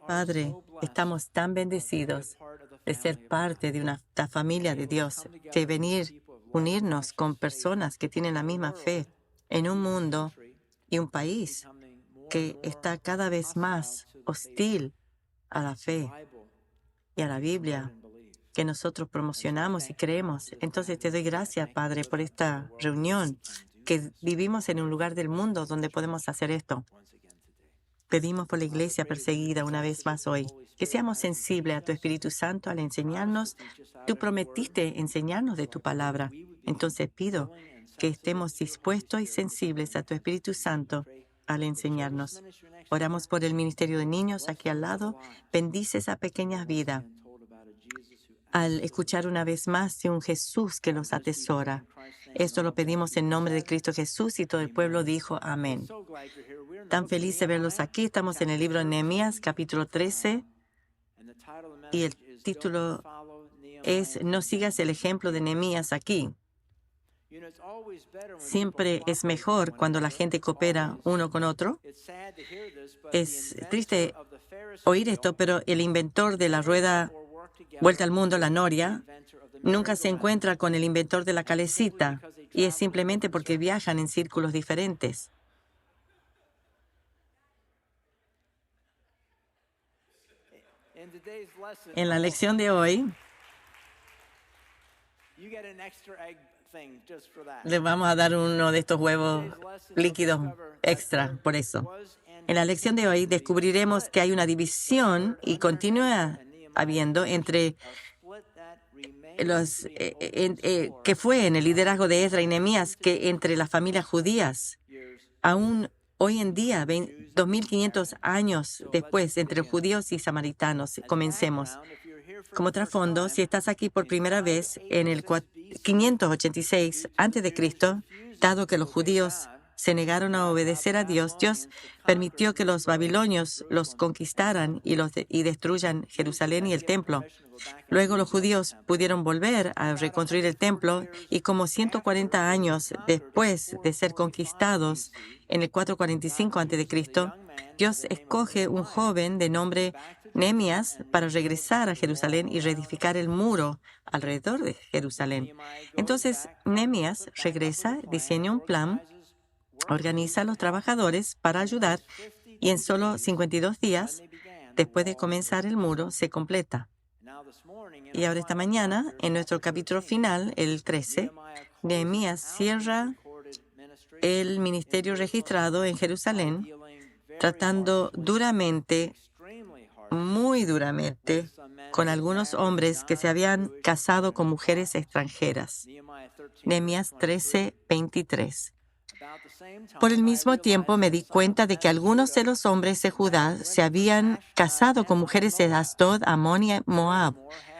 Padre, estamos tan bendecidos de ser parte de la familia de Dios, de unirnos con personas que tienen la misma fe en un mundo y un país que está cada vez más hostil a la fe y a la Biblia que nosotros promocionamos y creemos. Entonces te doy gracias, Padre, por esta reunión, que vivimos en un lugar del mundo donde podemos hacer esto. Pedimos por la iglesia perseguida una vez más hoy, que seamos sensibles a tu Espíritu Santo al enseñarnos. Tú prometiste enseñarnos de tu palabra. Entonces pido que estemos dispuestos y sensibles a tu Espíritu Santo al enseñarnos. Oramos por el ministerio de niños aquí al lado. Bendice esa pequeña vida al escuchar una vez más de un Jesús que los atesora. Esto lo pedimos en nombre de Cristo Jesús, y todo el pueblo dijo amén. Tan feliz de verlos aquí. Estamos en el libro de Nehemías, capítulo 13, y el título es No sigas el ejemplo de Nehemías aquí. Siempre es mejor cuando la gente coopera uno con otro. Es triste oír esto, pero el inventor de la rueda vuelta al mundo, la noria, nunca se encuentra con el inventor de la calecita, y es simplemente porque viajan en círculos diferentes. En la lección de hoy, les vamos a dar uno de estos huevos líquidos extra por eso. En la lección de hoy descubriremos que hay una división, y continúa habiendo, entre los que fue en el liderazgo de Esdras y Nehemías, que entre las familias judías. Aún hoy en día, 2500 años después, entre judíos y samaritanos. Comencemos. Como trasfondo, si estás aquí por primera vez en el 586 a.C., dado que los judíos se negaron a obedecer a Dios, Dios permitió que los babilonios los conquistaran y destruyan Jerusalén y el templo. Luego los judíos pudieron volver a reconstruir el templo, y como 140 años después de ser conquistados, en el 445 a.C., Dios escoge un joven de nombre Nehemías para regresar a Jerusalén y reedificar el muro alrededor de Jerusalén. Entonces, Nehemías regresa, diseña un plan, organiza a los trabajadores para ayudar, y en solo 52 días, después de comenzar el muro, se completa. Y ahora esta mañana, en nuestro capítulo final, el 13, Nehemías cierra el ministerio registrado en Jerusalén, tratando duramente, muy duramente, con algunos hombres que se habían casado con mujeres extranjeras. Nehemías 13:23. Por el mismo tiempo me di cuenta de que algunos de los hombres de Judá se habían casado con mujeres de Asdod, Amón y Moab.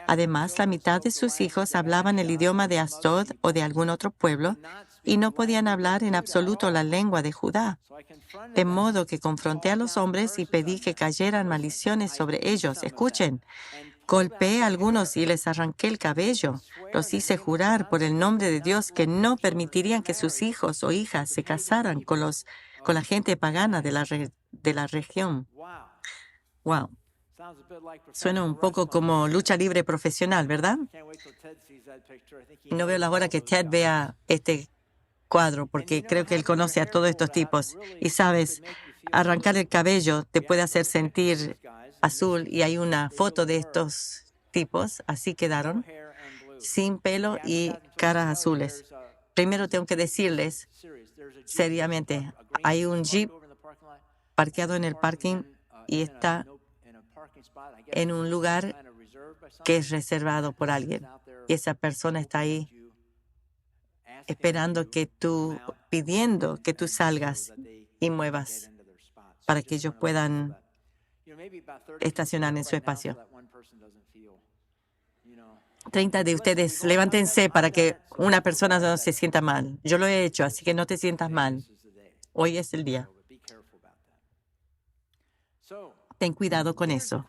Además, la mitad de sus hijos hablaban el idioma de Asdod o de algún otro pueblo, y no podían hablar en absoluto la lengua de Judá. De modo que confronté a los hombres y pedí que cayeran maldiciones sobre ellos. Escuchen. Golpeé a algunos y les arranqué el cabello. Los hice jurar por el nombre de Dios que no permitirían que sus hijos o hijas se casaran con la gente pagana de la región. Wow. Suena un poco como lucha libre profesional, ¿verdad? No veo la hora que Ted vea este cuadro, porque creo que él conoce a todos estos tipos. Y sabes, arrancar el cabello te puede hacer sentir azul, y hay una foto de estos tipos, así quedaron, sin pelo y caras azules. Primero tengo que decirles, seriamente, hay un Jeep parqueado en el parking y está en un lugar que es reservado por alguien. Y esa persona está ahí esperando pidiendo que tú salgas y muevas para que ellos puedan estacionar en su espacio. 30 de ustedes, levántense para que una persona no se sienta mal. Yo lo he hecho, así que no te sientas mal. Hoy es el día. Ten cuidado con eso.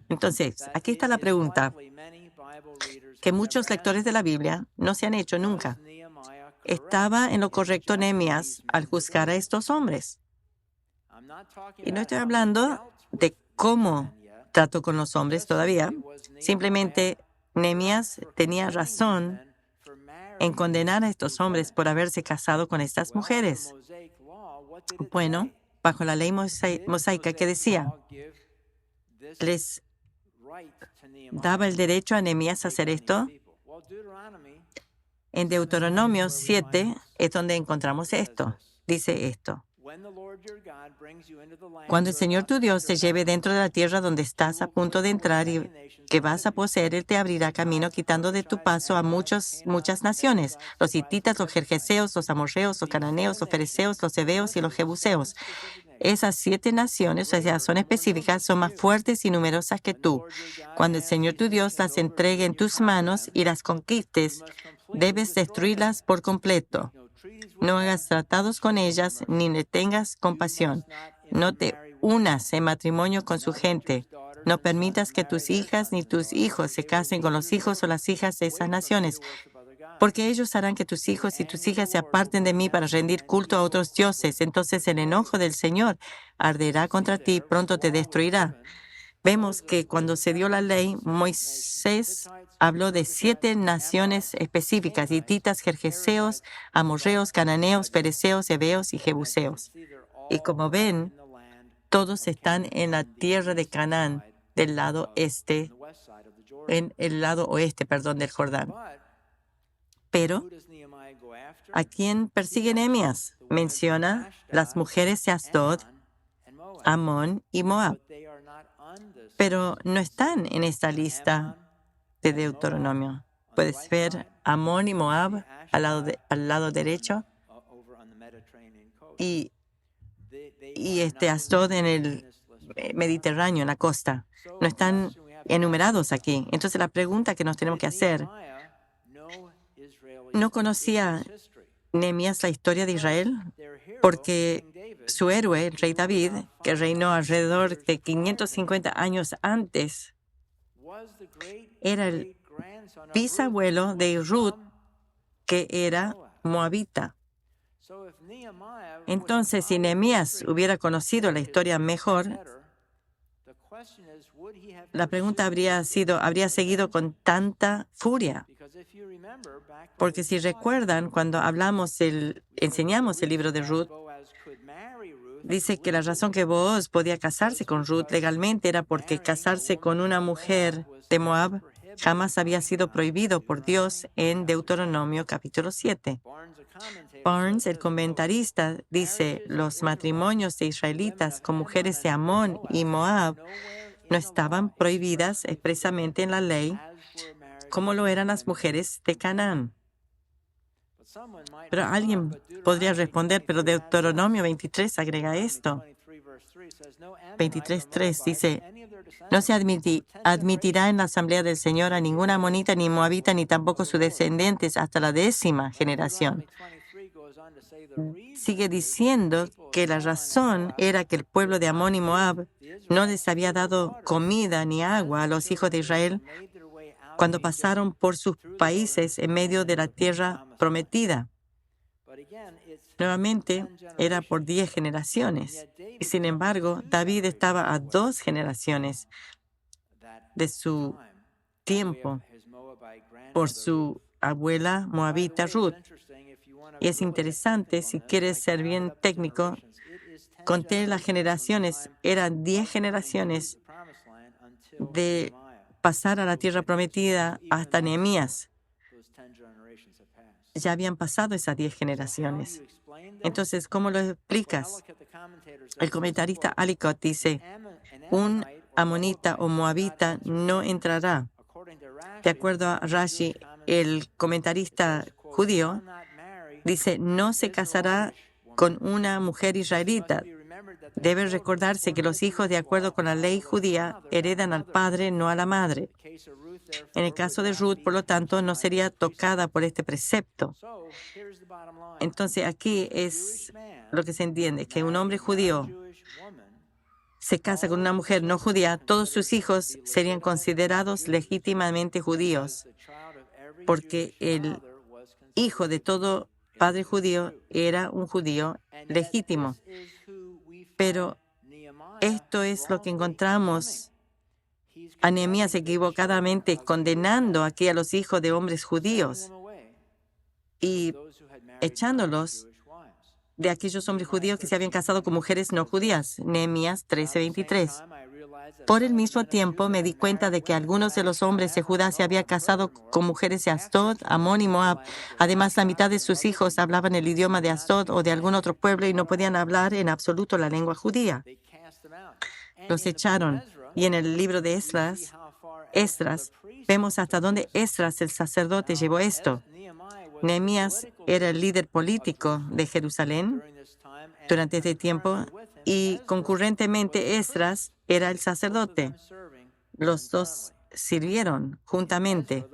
Entonces, aquí está la pregunta que muchos lectores de la Biblia no se han hecho nunca. ¿Estaba en lo correcto Nehemías al juzgar a estos hombres? Y no estoy hablando de cómo trató con los hombres todavía. Simplemente Nehemías tenía razón en condenar a estos hombres por haberse casado con estas mujeres. Bueno, bajo la ley mosaica, ¿qué decía? ¿Les daba el derecho a Nehemías a hacer esto? En Deuteronomio 7 es donde encontramos esto. Dice esto: cuando el Señor tu Dios te lleve dentro de la tierra donde estás a punto de entrar y que vas a poseer, Él te abrirá camino quitando de tu paso a muchas naciones: los hititas, los gergeseos, los amorreos, los cananeos, los fereceos, los heveos y los jebuseos. Esas 7 naciones, o sea, son específicas, son más fuertes y numerosas que tú. Cuando el Señor tu Dios las entregue en tus manos y las conquistes, debes destruirlas por completo. No hagas tratados con ellas, ni le tengas compasión. No te unas en matrimonio con su gente. No permitas que tus hijas ni tus hijos se casen con los hijos o las hijas de esas naciones, porque ellos harán que tus hijos y tus hijas se aparten de mí para rendir culto a otros dioses. Entonces el enojo del Señor arderá contra ti, pronto te destruirá. Vemos que cuando se dio la ley, Moisés habló de 7 naciones específicas: hititas, gergeseos, amorreos, cananeos, fereceos, heveos y jebuseos. Y como ven, todos están en la tierra de Canaán, del lado en el lado oeste, del Jordán. Pero, ¿a quién persigue Nehemías? Menciona las mujeres de Asdod, Amón y Moab, pero no están en esta lista de Deuteronomio. Puedes ver Amón y Moab al lado derecho y Asdod en el Mediterráneo, en la costa. No están enumerados aquí. Entonces la pregunta que nos tenemos que hacer: ¿no conocía Nehemías la historia de Israel? Porque su héroe, el rey David, que reinó alrededor de 550 años antes, era el bisabuelo de Ruth, que era moabita. Entonces, si Nehemías hubiera conocido la historia mejor, la pregunta habría seguido con tanta furia. Porque si recuerdan, cuando enseñamos el libro de Ruth, dice que la razón que Booz podía casarse con Ruth legalmente era porque casarse con una mujer de Moab jamás había sido prohibido por Dios en Deuteronomio capítulo 7. Barnes, el comentarista, dice: los matrimonios de israelitas con mujeres de Amón y Moab no estaban prohibidas expresamente en la ley, como lo eran las mujeres de Canaán. Pero alguien podría responder: pero Deuteronomio 23 agrega esto. 23:3 dice: no se admitirá en la asamblea del Señor a ninguna amonita ni moabita, ni tampoco sus descendientes hasta la 10ª generación. Sigue diciendo que la razón era que el pueblo de Amón y Moab no les había dado comida ni agua a los hijos de Israel cuando pasaron por sus países en medio de la tierra prometida. Nuevamente, era por 10 generaciones. Y sin embargo, David estaba a 2 generaciones de su tiempo por su abuela moabita Ruth. Y es interesante, si quieres ser bien técnico, conté las generaciones. Eran 10 generaciones de pasar a la tierra prometida hasta Nehemías. Ya habían pasado esas 10 generaciones. Entonces, ¿cómo lo explicas? El comentarista Alicott dice: un amonita o moabita no entrará. De acuerdo a Rashi, el comentarista judío, dice: no se casará con una mujer israelita. Debe recordarse que los hijos, de acuerdo con la ley judía, heredan al padre, no a la madre. En el caso de Ruth, por lo tanto, no sería tocada por este precepto. Entonces, aquí es lo que se entiende: que un hombre judío se casa con una mujer no judía, todos sus hijos serían considerados legítimamente judíos, porque el hijo de todo padre judío era un judío legítimo. Pero Esto es lo que encontramos a Nehemías equivocadamente condenando aquí a los hijos de hombres judíos y echándolos de aquellos hombres judíos que se habían casado con mujeres no judías. Nehemías 13:23. Por el mismo tiempo me di cuenta de que algunos de los hombres de Judá se habían casado con mujeres de Asdod, Amón y Moab. Además, la mitad de sus hijos hablaban el idioma de Asdod o de algún otro pueblo y no podían hablar en absoluto la lengua judía. Los echaron. Y en el libro de Esdras, vemos hasta dónde Esdras, el sacerdote, llevó esto. Nehemías era el líder político de Jerusalén durante este tiempo y concurrentemente Esdras era el sacerdote. Los dos sirvieron juntamente.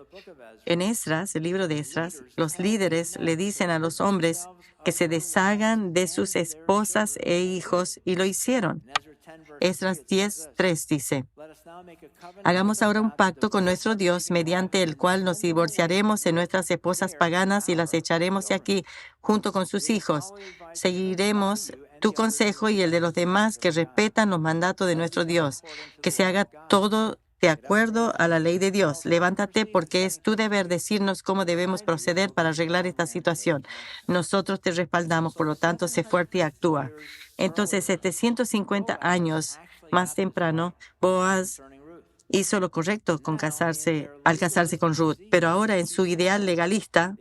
En Esdras, el libro de Esdras, los líderes le dicen a los hombres que se deshagan de sus esposas e hijos y lo hicieron. Esdras 10:3 dice: hagamos ahora un pacto con nuestro Dios, mediante el cual nos divorciaremos de nuestras esposas paganas y las echaremos de aquí, junto con sus hijos. Seguiremos tu consejo y el de los demás que respetan los mandatos de nuestro Dios. Que se haga todo de acuerdo a la ley de Dios. Levántate, porque es tu deber decirnos cómo debemos proceder para arreglar esta situación. Nosotros te respaldamos, por lo tanto, sé fuerte y actúa. Entonces, 750 años más temprano, Boaz hizo lo correcto al casarse con Ruth, pero ahora en su ideal legalista,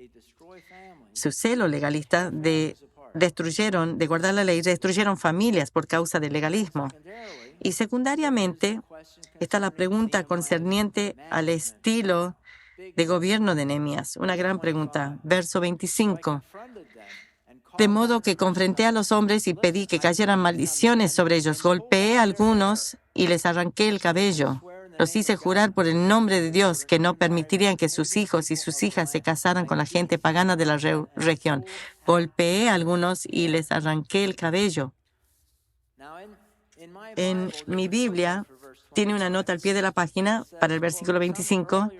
su celo legalista de guardar la ley, destruyeron familias por causa del legalismo. Y secundariamente está la pregunta concerniente al estilo de gobierno de Nehemías. Una gran pregunta. Verso 25. De modo que confronté a los hombres y pedí que cayeran maldiciones sobre ellos. Golpeé a algunos y les arranqué el cabello. Los hice jurar por el nombre de Dios que no permitirían que sus hijos y sus hijas se casaran con la gente pagana de la región. Golpeé a algunos y les arranqué el cabello. En mi Biblia tiene una nota al pie de la página para el versículo 25.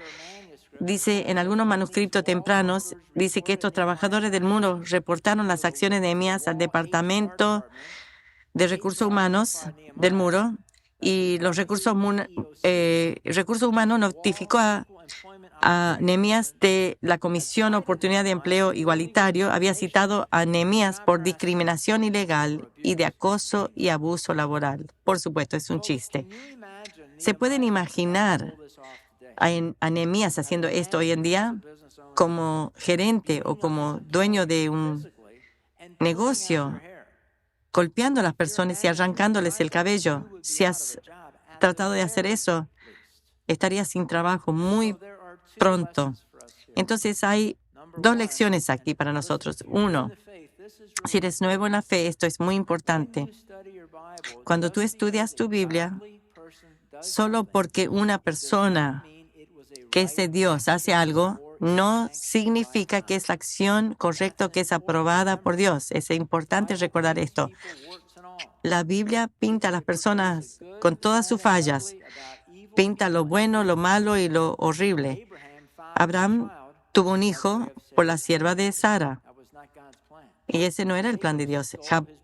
Dice, en algunos manuscritos tempranos, dice que estos trabajadores del muro reportaron las acciones de Nehemías al Departamento de Recursos Humanos del muro, y los recursos humanos notificó a Nehemías de la Comisión Oportunidad de Empleo Igualitario. Había citado a Nehemías por discriminación ilegal y de acoso y abuso laboral. Por supuesto, es un chiste. ¿Se pueden imaginar a Nehemías haciendo esto hoy en día como gerente o como dueño de un negocio, golpeando a las personas y arrancándoles el cabello? Si has tratado de hacer eso, estarías sin trabajo muy pronto. Entonces hay dos lecciones aquí para nosotros. Uno, si eres nuevo en la fe, esto es muy importante. Cuando tú estudias tu Biblia, solo porque una persona que es de Dios hace algo, no significa que es la acción correcta o que es aprobada por Dios. Es importante recordar esto. La Biblia pinta a las personas con todas sus fallas. Pinta lo bueno, lo malo y lo horrible. Abraham tuvo un hijo por la sierva de Sara. Y ese no era el plan de Dios.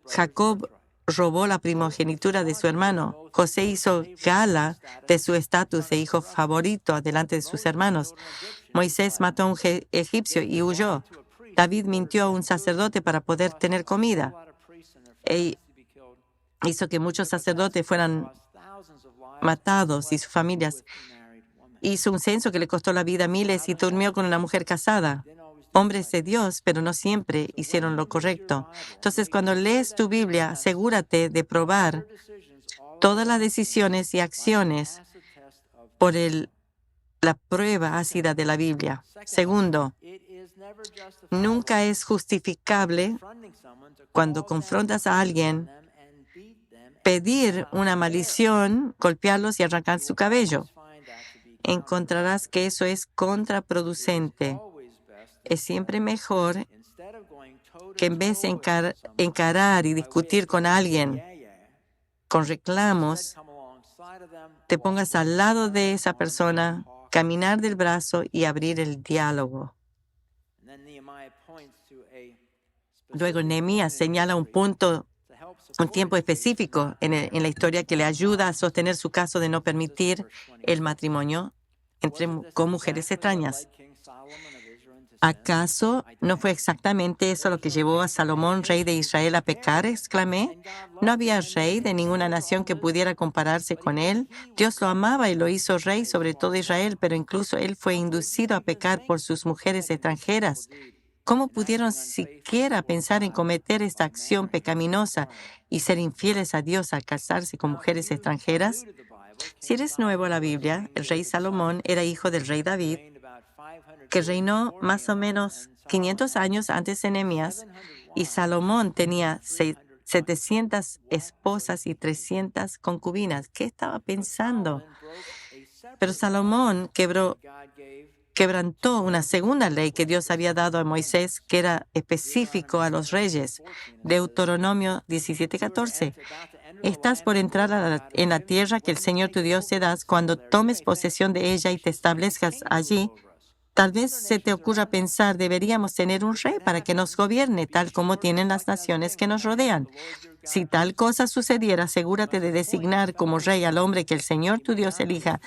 Jacob robó la primogenitura de su hermano. José hizo gala de su estatus de hijo favorito delante de sus hermanos. Moisés mató a un egipcio y huyó. David mintió a un sacerdote para poder tener comida. E hizo que muchos sacerdotes fueran matados y sus familias. Hizo un censo que le costó la vida a miles y durmió con una mujer casada. Hombres de Dios, pero no siempre hicieron lo correcto. Entonces, cuando lees tu Biblia, asegúrate de probar todas las decisiones y acciones por la prueba ácida de la Biblia. Segundo, nunca es justificable cuando confrontas a alguien pedir una maldición, golpearlos y arrancar su cabello. Encontrarás que eso es contraproducente. Es siempre mejor que en vez de encarar y discutir con alguien con reclamos, te pongas al lado de esa persona, caminar del brazo y abrir el diálogo. Luego Nehemías señala un punto un tiempo específico en la historia que le ayuda a sostener su caso de no permitir el matrimonio con mujeres extrañas. ¿Acaso no fue exactamente eso lo que llevó a Salomón, rey de Israel, a pecar? Exclamé. No había rey de ninguna nación que pudiera compararse con él. Dios lo amaba y lo hizo rey sobre todo Israel, pero incluso él fue inducido a pecar por sus mujeres extranjeras. ¿Cómo pudieron siquiera pensar en cometer esta acción pecaminosa y ser infieles a Dios al casarse con mujeres extranjeras? Si eres nuevo a la Biblia, el rey Salomón era hijo del rey David, que reinó más o menos 500 años antes de Nehemías, y Salomón tenía 700 esposas y 300 concubinas. ¿Qué estaba pensando? Pero Salomón quebrantó una segunda ley que Dios había dado a Moisés, que era específico a los reyes. Deuteronomio 17:14. Estás por entrar en la tierra que el Señor tu Dios te da. Cuando tomes posesión de ella y te establezcas allí, tal vez se te ocurra pensar, deberíamos tener un rey para que nos gobierne, tal como tienen las naciones que nos rodean. Si tal cosa sucediera, asegúrate de designar como rey al hombre que el Señor tu Dios elija.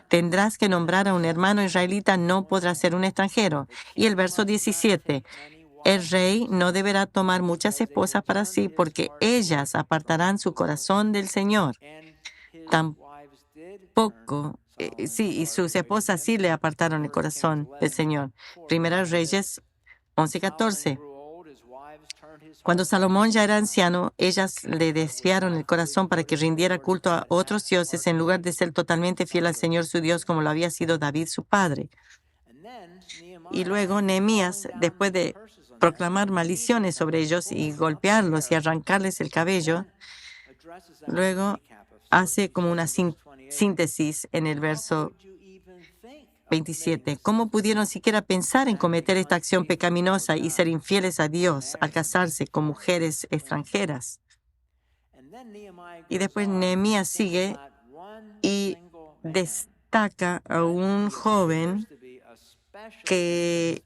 Tendrás que nombrar a un hermano israelita, no podrá ser un extranjero. Y el verso 17. El rey no deberá tomar muchas esposas para sí, porque ellas apartarán su corazón del Señor. Tampoco, sí, y sus esposas sí le apartaron el corazón del Señor. Primera Reyes 11:14. Cuando Salomón ya era anciano, ellas le desviaron el corazón para que rindiera culto a otros dioses en lugar de ser totalmente fiel al Señor su Dios como lo había sido David su padre. Y luego Nehemías, después de proclamar maldiciones sobre ellos y golpearlos y arrancarles el cabello, luego hace como una síntesis en el verso 27. ¿Cómo pudieron siquiera pensar en cometer esta acción pecaminosa y ser infieles a Dios al casarse con mujeres extranjeras? Y después Nehemías sigue y destaca a un joven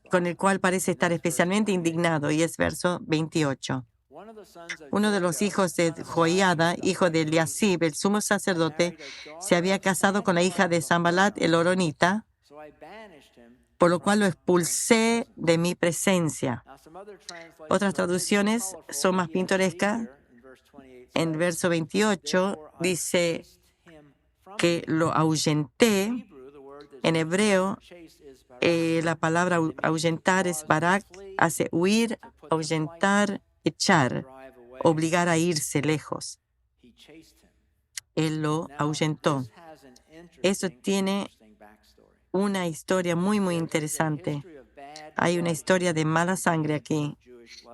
con el cual parece estar especialmente indignado, y es verso 28. Uno de los hijos de Joiada, hijo de Eliasib, el sumo sacerdote, se había casado con la hija de Sanballat, el horonita, por lo cual lo expulsé de mi presencia. Otras traducciones son más pintorescas. En verso 28 dice que lo ahuyenté. En hebreo, la palabra ahuyentar es barak, hace huir, ahuyentar, echar, obligar a irse lejos. Él lo ahuyentó. Eso tiene una historia muy, muy interesante. Hay una historia de mala sangre aquí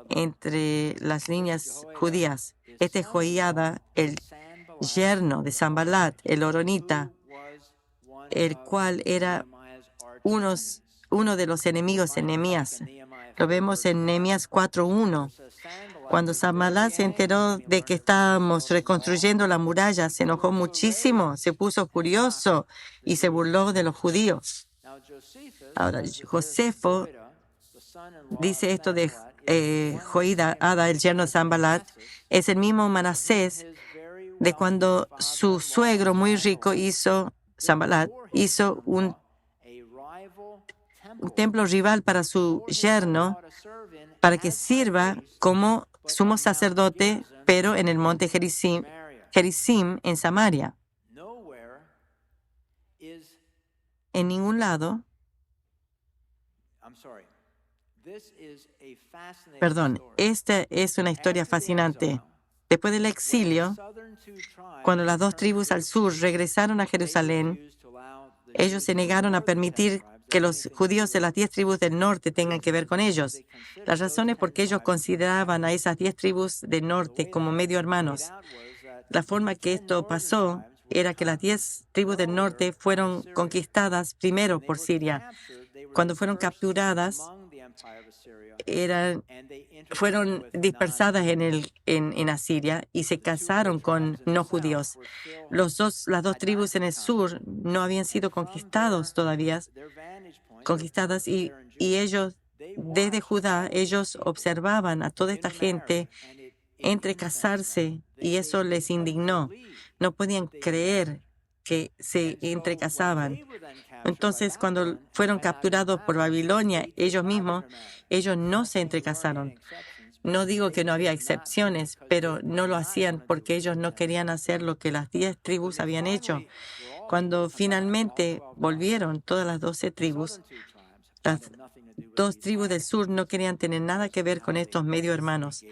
entre las líneas judías. Este Joiada, el yerno de Sanballat, el horonita, el cual era uno de los enemigos de Nehemías. Lo vemos en Nehemías 4:1. Cuando Sanballat se enteró de que estábamos reconstruyendo la muralla, se enojó muchísimo, se puso furioso y se burló de los judíos. Ahora, Josefo dice esto de Joiada, el yerno de Sanballat, es el mismo Manasés de cuando su suegro muy rico Sanballat hizo un templo rival para su yerno, para que sirva como sumo sacerdote, pero en el monte Gerizim, en Samaria. En ningún lado. Perdón, esta es una historia fascinante. Después del exilio, cuando las dos tribus al sur regresaron a Jerusalén, ellos se negaron a permitir que los judíos de las 10 tribus del norte tengan que ver con ellos. La razón es porque ellos consideraban a esas 10 tribus del norte como medio hermanos. La forma que esto pasó era que las 10 tribus del norte fueron conquistadas primero por Siria. Cuando fueron capturadas, fueron dispersadas en Asiria y se casaron con no judíos. Las dos tribus en el sur no habían sido conquistadas y ellos, desde Judá, ellos observaban a toda esta gente entrecasarse y eso les indignó. No podían creer que se entrecasaban. Entonces, cuando fueron capturados por Babilonia, ellos mismos, ellos no se entrecasaron. No digo que no había excepciones, pero no lo hacían porque ellos no querían hacer lo que las 10 tribus habían hecho. Cuando finalmente volvieron todas las 12 tribus, las 2 tribus del sur no querían tener nada que ver con estos medio hermanos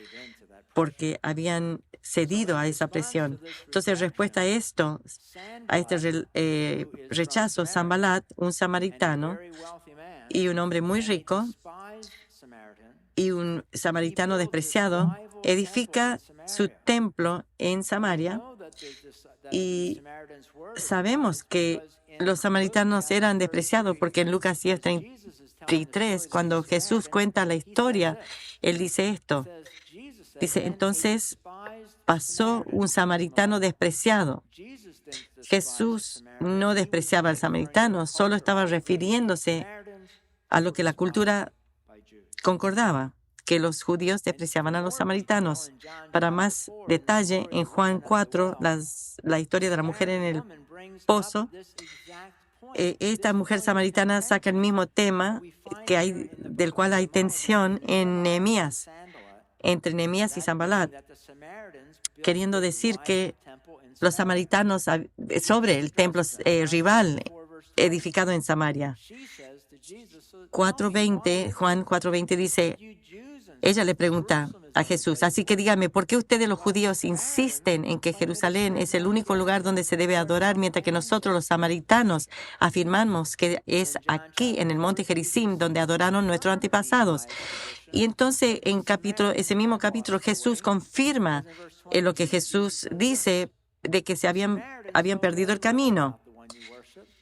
porque habían cedido a esa presión. Entonces, en respuesta a esto, a este rechazo, Sanbalat, un samaritano y un hombre muy rico y un samaritano despreciado, edifica su templo en Samaria. Y sabemos que los samaritanos eran despreciados porque en Lucas 10:33, cuando Jesús cuenta la historia, él dice esto. Dice, entonces pasó un samaritano despreciado. Jesús no despreciaba al samaritano, solo estaba refiriéndose a lo que la cultura concordaba, que los judíos despreciaban a los samaritanos. Para más detalle, en Juan 4, la historia de la mujer en el pozo, esta mujer samaritana saca el mismo tema del cual hay tensión en Nehemías, entre Nehemías y Sanbalat, queriendo decir que los samaritanos sobre el templo rival edificado en Samaria. 4:20, Juan 4:20 dice, ella le pregunta a Jesús, así que dígame, ¿por qué ustedes los judíos insisten en que Jerusalén es el único lugar donde se debe adorar, mientras que nosotros los samaritanos afirmamos que es aquí en el monte Gerizim donde adoraron nuestros antepasados? Y entonces en ese mismo capítulo Jesús confirma lo que Jesús dice de que se habían perdido el camino.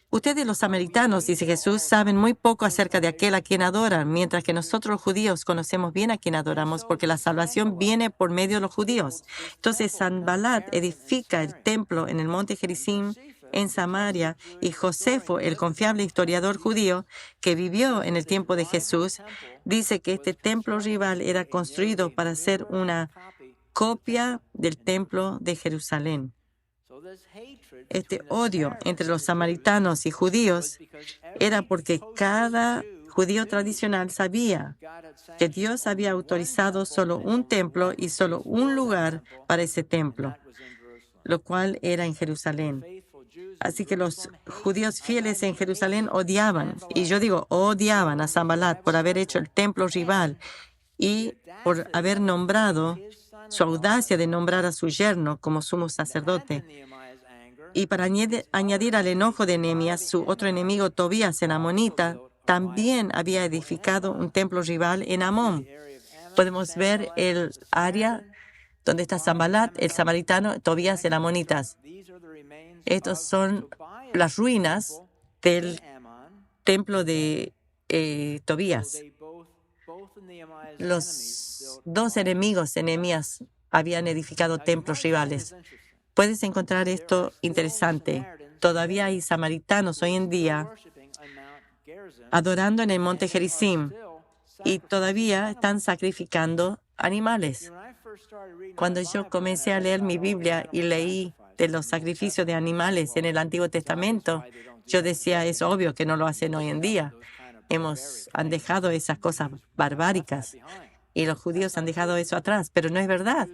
Ustedes los samaritanos, dice Jesús, saben muy poco acerca de aquel a quien adoran, mientras que nosotros los judíos conocemos bien a quien adoramos, porque la salvación viene por medio de los judíos. Entonces Sanbalat edifica el templo en el monte Gerizim, en Samaria, y Josefo, el confiable historiador judío que vivió en el tiempo de Jesús, dice que este templo rival era construido para ser una copia del templo de Jerusalén. Este odio entre los samaritanos y judíos era porque cada judío tradicional sabía que Dios había autorizado solo un templo y solo un lugar para ese templo, lo cual era en Jerusalén. Así que los judíos fieles en Jerusalén odiaban, y yo digo odiaban a Sanbalat por haber hecho el templo rival y por haber nombrado, su audacia de nombrar a su yerno como sumo sacerdote. Y para añadir al enojo de Nehemías, su otro enemigo, Tobías, el amonita, también había edificado un templo rival en Amón. Podemos ver el área donde está Sanbalat, el samaritano, Tobías, el amonita. Estos son las ruinas del templo de Tobías. Los 2 enemigos de Nehemías habían edificado templos rivales. Puedes encontrar esto interesante. Todavía hay samaritanos hoy en día adorando en el monte Gerizim y todavía están sacrificando animales. Cuando yo comencé a leer mi Biblia y leí de los sacrificios de animales en el Antiguo Testamento, yo decía, es obvio que no lo hacen hoy en día. Han dejado esas cosas barbáricas y los judíos han dejado eso atrás, pero no es verdad.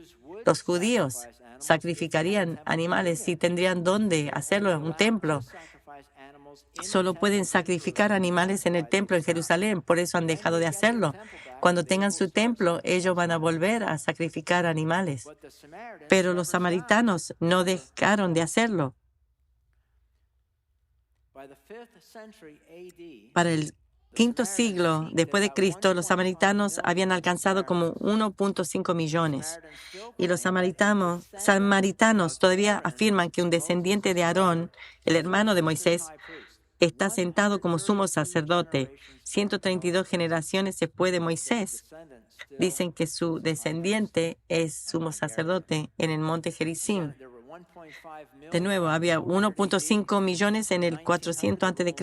Los judíos sacrificarían animales y tendrían dónde hacerlo en un templo. Solo pueden sacrificar animales en el templo en Jerusalén, por eso han dejado de hacerlo. Cuando tengan su templo, ellos van a volver a sacrificar animales. Pero los samaritanos no dejaron de hacerlo. Para el quinto siglo después de Cristo, los samaritanos habían alcanzado como 1.5 millones. Y los samaritanos todavía afirman que un descendiente de Aarón, el hermano de Moisés, está sentado como sumo sacerdote. 132 generaciones después de Moisés dicen que su descendiente es sumo sacerdote en el monte Gerizim. De nuevo, había 1.5 millones en el 400 a.C.,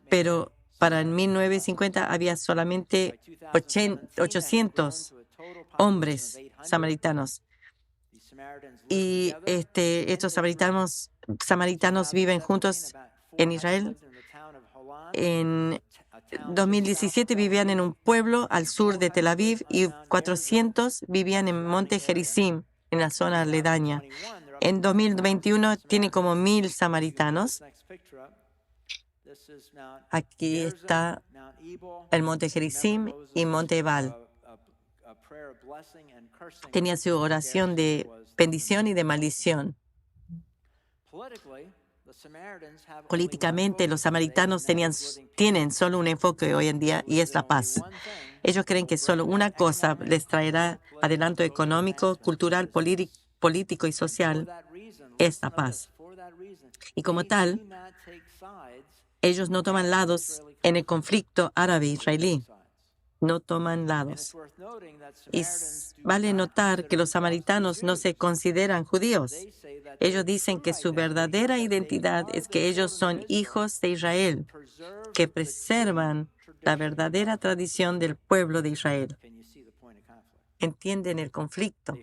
pero para el 1950 había solamente 800. hombres samaritanos. Y estos samaritanos viven juntos en Israel. En 2017 vivían en un pueblo al sur de Tel Aviv y 400 vivían en Monte Gerizim, en la zona aledaña. En 2021 tiene como 1,000 samaritanos. Aquí está el Monte Gerizim y Monte Ebal. Tenía su oración de bendición y de maldición. Políticamente, los samaritanos tienen solo un enfoque hoy en día y es la paz. Ellos creen que solo una cosa les traerá adelanto económico, cultural, político y social, es la paz. Y como tal, ellos no toman lados en el conflicto árabe-israelí. No toman lados. Y vale notar que los samaritanos no se consideran judíos. Ellos dicen que su verdadera identidad es que ellos son hijos de Israel, que preservan la verdadera tradición del pueblo de Israel. Entienden el conflicto.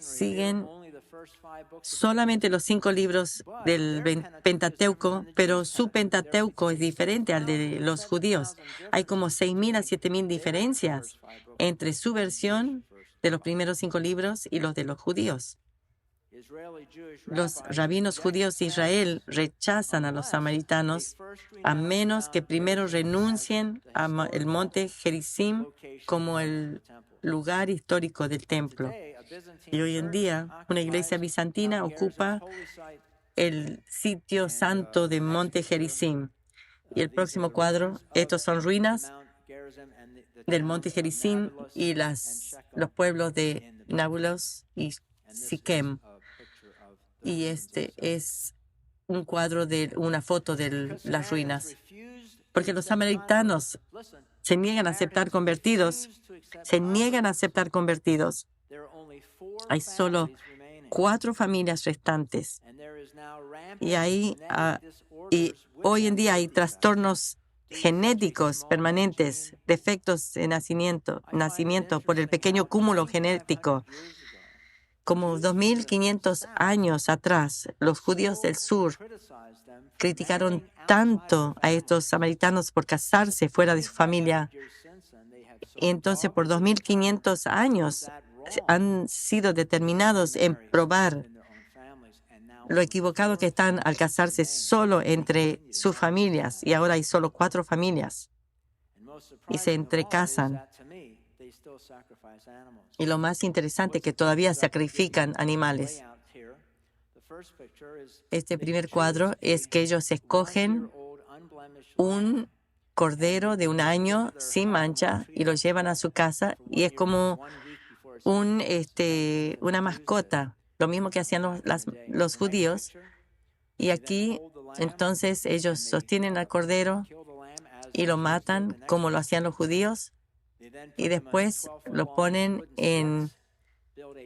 Siguen solamente los 5 libros del Pentateuco, pero su Pentateuco es diferente al de los judíos. Hay como 6,000 a 7,000 diferencias entre su versión de los primeros 5 libros y los de los judíos. Los rabinos judíos de Israel rechazan a los samaritanos a menos que primero renuncien al monte Gerizim como el lugar histórico del templo. Y hoy en día, una iglesia bizantina ocupa el sitio santo de Monte Gerizim. Y el próximo cuadro, estos son ruinas del Monte Gerizim y los pueblos de Nabulos y Siquem. Y este es un cuadro de una foto de las ruinas. Porque los samaritanos se niegan a aceptar convertidos. Hay solo 4 familias restantes. Y hoy en día hay trastornos genéticos permanentes, defectos de nacimiento por el pequeño cúmulo genético. Como 2,500 años atrás, los judíos del sur criticaron tanto a estos samaritanos por casarse fuera de su familia. Y entonces por 2,500 años han sido determinados en probar lo equivocado que están al casarse solo entre sus familias. Y ahora hay solo 4 familias. Y se entrecasan. Y lo más interesante es que todavía sacrifican animales. Este primer cuadro es que ellos escogen un cordero de 1 año sin mancha y lo llevan a su casa y es como una mascota, lo mismo que hacían los judíos. Y aquí entonces ellos sostienen al cordero y lo matan como lo hacían los judíos y después lo ponen en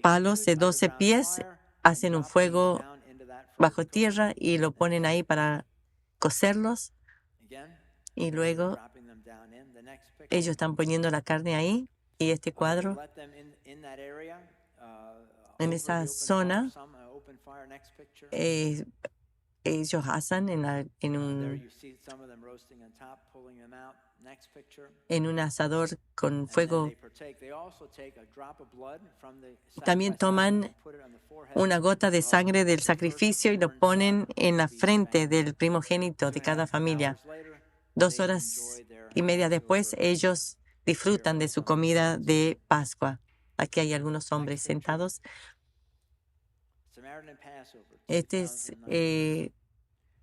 palos de 12 pies, hacen un fuego bajo tierra y lo ponen ahí para cocerlos y luego ellos están poniendo la carne ahí y este cuadro en esa zona ellos asan en un asador con fuego. También toman una gota de sangre del sacrificio y lo ponen en la frente del primogénito de cada familia. 2 horas y media después, ellos disfrutan de su comida de Pascua. Aquí hay algunos hombres sentados. Este es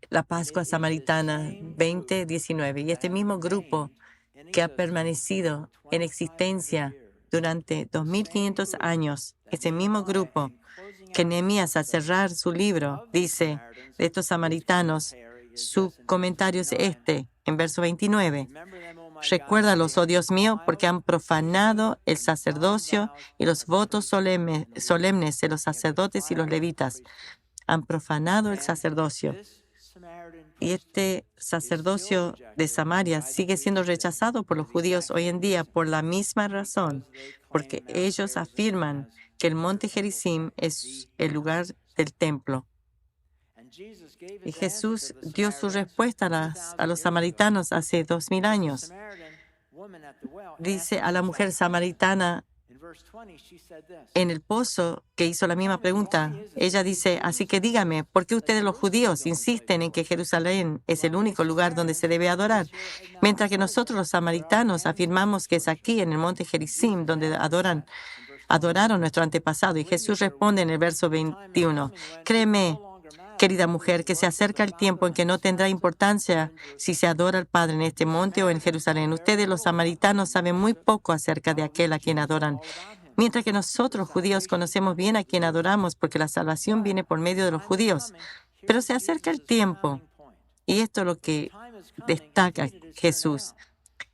la Pascua Samaritana 2019. Y este mismo grupo que ha permanecido en existencia durante 2,500 años, ese mismo grupo que Nehemías, al cerrar su libro, dice de estos samaritanos, su comentario es en verso 29. Recuérdalos, oh Dios mío, porque han profanado el sacerdocio y los votos solemnes de los sacerdotes y los levitas. Han profanado el sacerdocio. Y este sacerdocio de Samaria sigue siendo rechazado por los judíos hoy en día por la misma razón, porque ellos afirman que el monte Gerizim es el lugar del templo. Y Jesús dio su respuesta a los samaritanos hace 2000 años. Dice a la mujer samaritana en el pozo que hizo la misma pregunta. Ella dice, así que dígame, ¿por qué ustedes los judíos insisten en que Jerusalén es el único lugar donde se debe adorar? Mientras que nosotros los samaritanos afirmamos que es aquí, en el monte Gerizim, donde adoraron nuestro antepasado. Y Jesús responde en el verso 21, créeme, querida mujer, que se acerca el tiempo en que no tendrá importancia si se adora al Padre en este monte o en Jerusalén. Ustedes, los samaritanos, saben muy poco acerca de aquel a quien adoran, mientras que nosotros, judíos, conocemos bien a quien adoramos porque la salvación viene por medio de los judíos. Pero se acerca el tiempo, y esto es lo que destaca Jesús.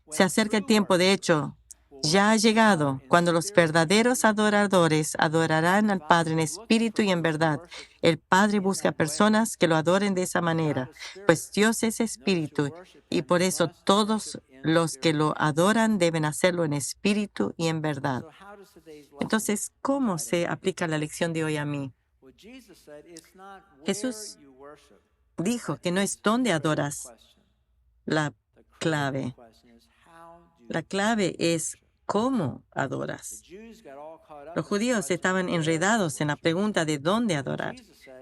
Se acerca el tiempo, de hecho, ya ha llegado, cuando los verdaderos adoradores adorarán al Padre en espíritu y en verdad. El Padre busca personas que lo adoren de esa manera, pues Dios es espíritu, y por eso todos los que lo adoran deben hacerlo en espíritu y en verdad. Entonces, ¿cómo se aplica la lección de hoy a mí? Jesús dijo que no es dónde adoras la clave. La clave es cómo adoras. Los judíos estaban enredados en la pregunta de dónde adorar,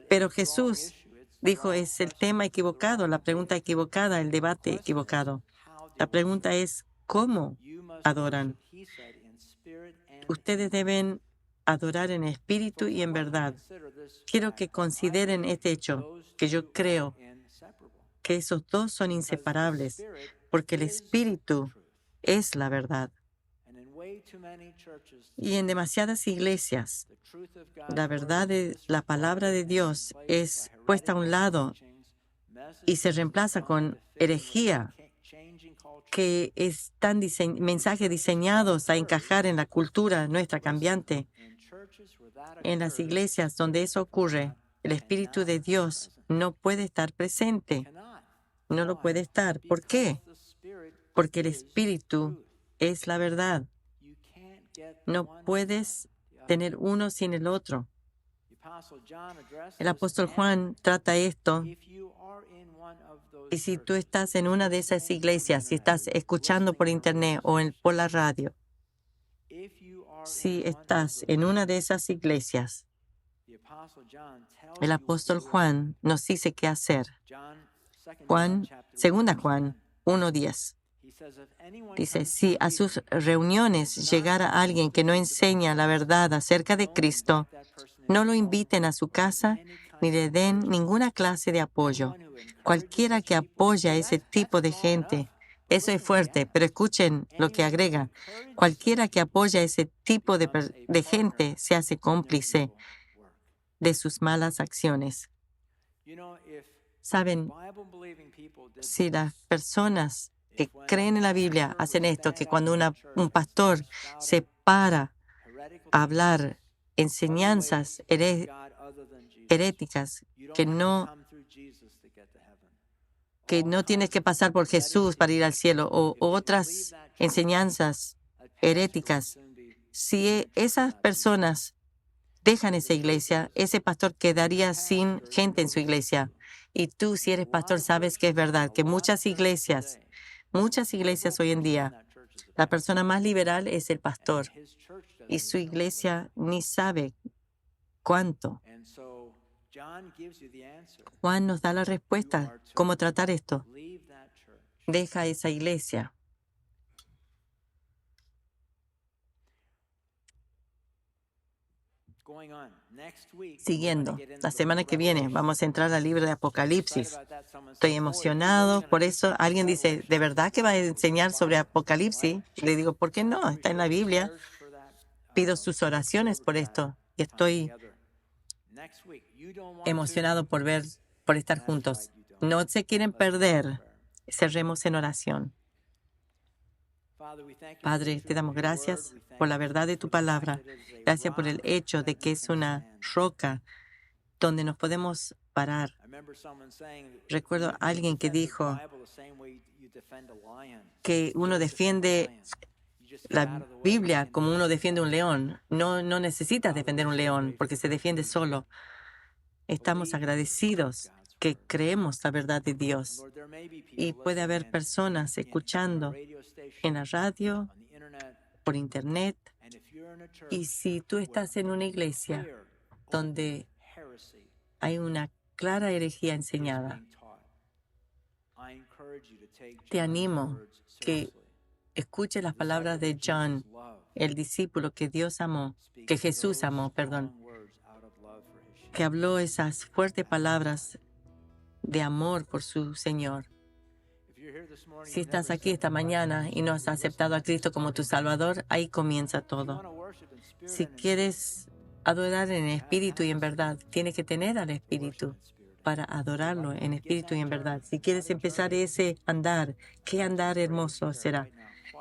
pero Jesús dijo es el tema equivocado, la pregunta equivocada, el debate equivocado. La pregunta es cómo adoran. Ustedes deben adorar en espíritu y en verdad. Quiero que consideren este hecho, que yo creo que esos dos son inseparables, porque el espíritu es la verdad. Y en demasiadas iglesias, la verdad de la palabra de Dios es puesta a un lado y se reemplaza con herejía, que están mensajes diseñados a encajar en la cultura nuestra cambiante. En las iglesias donde eso ocurre, el Espíritu de Dios no puede estar presente. No lo puede estar. ¿Por qué? Porque el Espíritu es la verdad. No puedes tener uno sin el otro. El apóstol Juan trata esto. Y si tú estás en una de esas iglesias, si estás escuchando por internet o por la radio, si estás en una de esas iglesias, el apóstol Juan nos dice qué hacer. Segunda Juan 1:10. Dice, si a sus reuniones llegara alguien que no enseña la verdad acerca de Cristo, no lo inviten a su casa ni le den ninguna clase de apoyo. Cualquiera que apoya a ese tipo de gente, eso es fuerte, pero escuchen lo que agrega. Cualquiera que apoya a ese tipo de gente se hace cómplice de sus malas acciones. Saben, si las personas que creen en la Biblia hacen esto, que cuando un pastor se para a hablar enseñanzas heréticas, que no tienes que pasar por Jesús para ir al cielo, o otras enseñanzas heréticas, si esas personas dejan esa iglesia, ese pastor quedaría sin gente en su iglesia. Y tú, si eres pastor, sabes que es verdad, que muchas iglesias hoy en día, la persona más liberal es el pastor y su iglesia ni sabe cuánto. Juan nos da la respuesta, cómo tratar esto. Deja esa iglesia. Siguiendo, la semana que viene vamos a entrar al libro de Apocalipsis. Estoy emocionado por eso. Alguien dice, ¿de verdad que va a enseñar sobre Apocalipsis? Le digo, ¿por qué no? Está en la Biblia. Pido sus oraciones por esto y estoy emocionado por estar juntos. No se quieren perder. Cerremos en oración. Padre, te damos gracias por la verdad de tu palabra. Gracias por el hecho de que es una roca donde nos podemos parar. Recuerdo a alguien que dijo que uno defiende la Biblia como uno defiende un león. No necesitas defender un león porque se defiende solo. Estamos agradecidos que creemos la verdad de Dios. Y puede haber personas escuchando en la radio, por internet. Y si tú estás en una iglesia donde hay una clara herejía enseñada, te animo que escuche las palabras de John, el discípulo que Jesús amó, que habló esas fuertes palabras de amor por su Señor. Si estás aquí esta mañana y no has aceptado a Cristo como tu Salvador, ahí comienza todo. Si quieres adorar en espíritu y en verdad, tienes que tener al Espíritu para adorarlo en espíritu y en verdad. Si quieres empezar ese andar, qué andar hermoso será.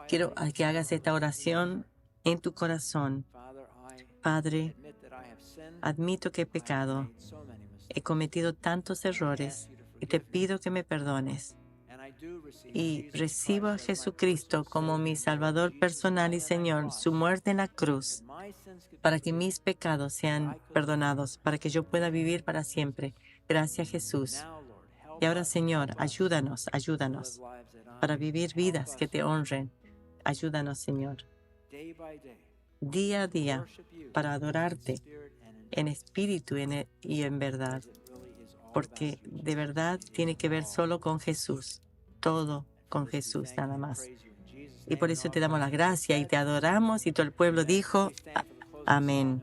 Quiero que hagas esta oración en tu corazón. Padre, admito que he pecado, he cometido tantos errores y te pido que me perdones. Y recibo a Jesucristo como mi Salvador personal y Señor, su muerte en la cruz, para que mis pecados sean perdonados, para que yo pueda vivir para siempre. Gracias, Jesús. Y ahora, Señor, ayúdanos para vivir vidas que te honren. Ayúdanos, Señor, día a día, para adorarte en espíritu y en verdad, porque de verdad tiene que ver solo con Jesús, todo con Jesús nada más. Y por eso te damos las gracias y te adoramos, y todo el pueblo dijo, amén.